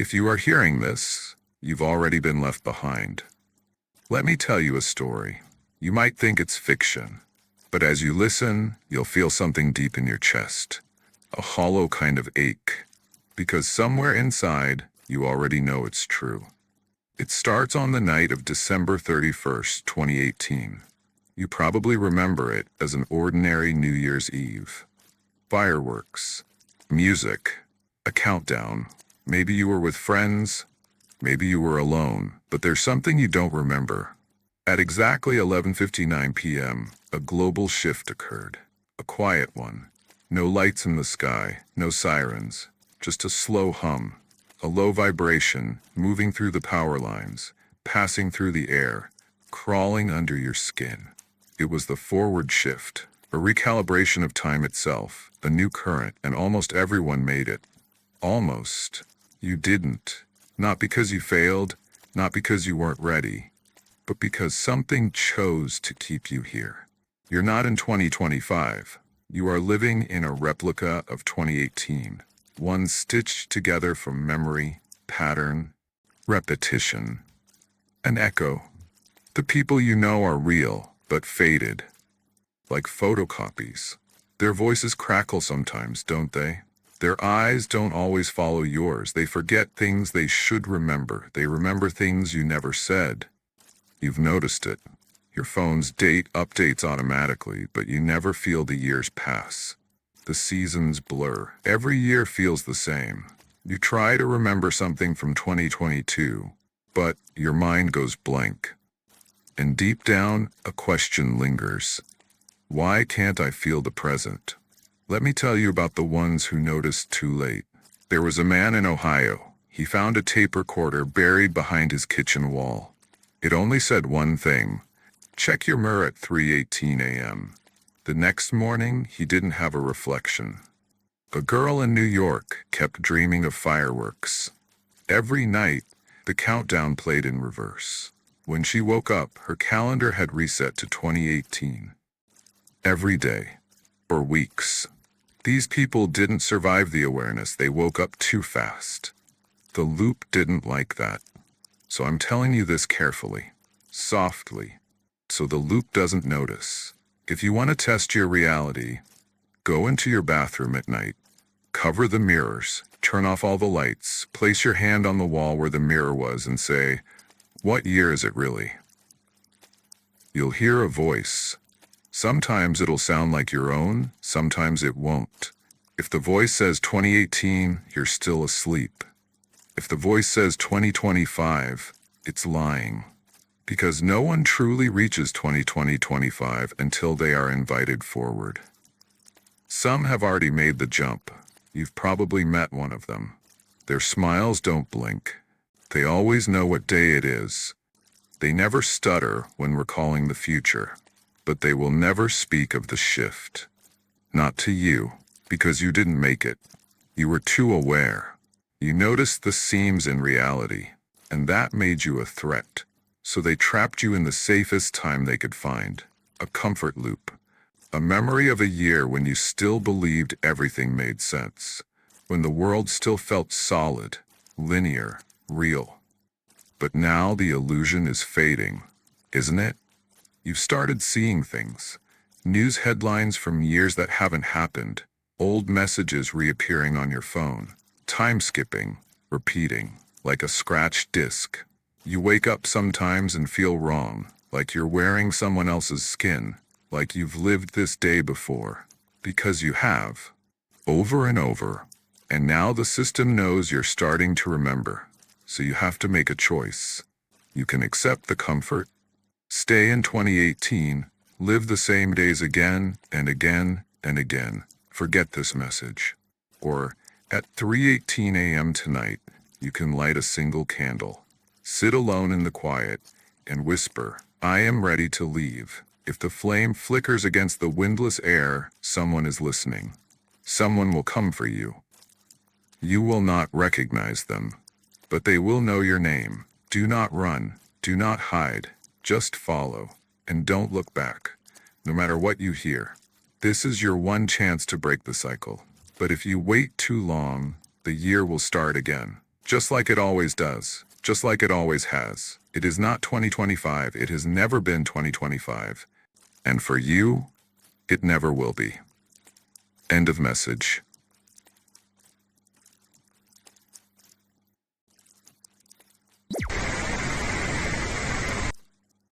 If you are hearing this, you've already been left behind. Let me tell you a story. You might think it's fiction, but as you listen, you'll feel something deep in your chest. A hollow kind of ache. Because somewhere inside, you already know it's true. It starts on the night of December 31st, 2018. You probably remember it as an ordinary New Year's Eve. Fireworks, music, a countdown. Maybe you were with friends, maybe you were alone, but there's something you don't remember. At exactly 11:59 p.m., a global shift occurred. A quiet one. No lights in the sky, no sirens, just a slow hum. A low vibration, moving through the power lines, passing through the air, crawling under your skin. It was the forward shift, a recalibration of time itself, a new current, and almost everyone made it. Almost. You didn't. Not because you failed, not because you weren't ready, but because something chose to keep you here. You're not in 2025. You are living in a replica of 2018. One stitched together from memory, pattern, repetition, an echo. The people you know are real, but faded, like photocopies. Their voices crackle sometimes, don't they? Their eyes don't always follow yours. They forget things they should remember. They remember things you never said. You've noticed it. Your phone's date updates automatically, but you never feel the years pass. The seasons blur. Every year feels the same. You try to remember something from 2022, but your mind goes blank. And deep down, a question lingers. Why can't I feel the present? Let me tell you about the ones who noticed too late. There was a man in Ohio. He found a tape recorder buried behind his kitchen wall. It only said one thing. Check your mirror at 3:18 a.m. The next morning, he didn't have a reflection. A girl in New York kept dreaming of fireworks. Every night, the countdown played in reverse. When she woke up, her calendar had reset to 2018. Every day, for weeks. These people didn't survive the awareness. They woke up too fast. The loop didn't like that. So I'm telling you this carefully, softly, so the loop doesn't notice. If you want to test your reality, go into your bathroom at night, cover the mirrors, turn off all the lights, place your hand on the wall where the mirror was and say, "What year is it really?" You'll hear a voice. Sometimes it'll sound like your own, sometimes it won't. If the voice says 2018, you're still asleep. If the voice says 2025, it's lying. Because no one truly reaches 2020-25 until they are invited forward. Some have already made the jump. You've probably met one of them. Their smiles don't blink. They always know what day it is. They never stutter when recalling the future, but they will never speak of the shift. Not to you, because you didn't make it. You were too aware. You noticed the seams in reality, and that made you a threat. So they trapped you in the safest time they could find, a comfort loop, a memory of a year when you still believed everything made sense, when the world still felt solid, linear, real. But now the illusion is fading, isn't it? You've started seeing things, news headlines from years that haven't happened, old messages reappearing on your phone, time skipping, repeating, like a scratched disc. You wake up sometimes and feel wrong, like you're wearing someone else's skin, like you've lived this day before. Because you have. Over and over. And now the system knows you're starting to remember. So you have to make a choice. You can accept the comfort, stay in 2018, live the same days again and again and again. Forget this message. Or, at 3:18 a.m. tonight, you can light a single candle. Sit alone in the quiet and whisper, "I am ready to leave." If the flame flickers against the windless air, someone is listening. Someone will come for you. You will not recognize them, but they will know your name. Do not run. Do not hide. Just follow. And don't look back, no matter what you hear. This is your one chance to break the cycle. But if you wait too long, the year will start again. Just like it always does. Just like it always has. It is not 2025. It has never been 2025. And for you, it never will be. End of message.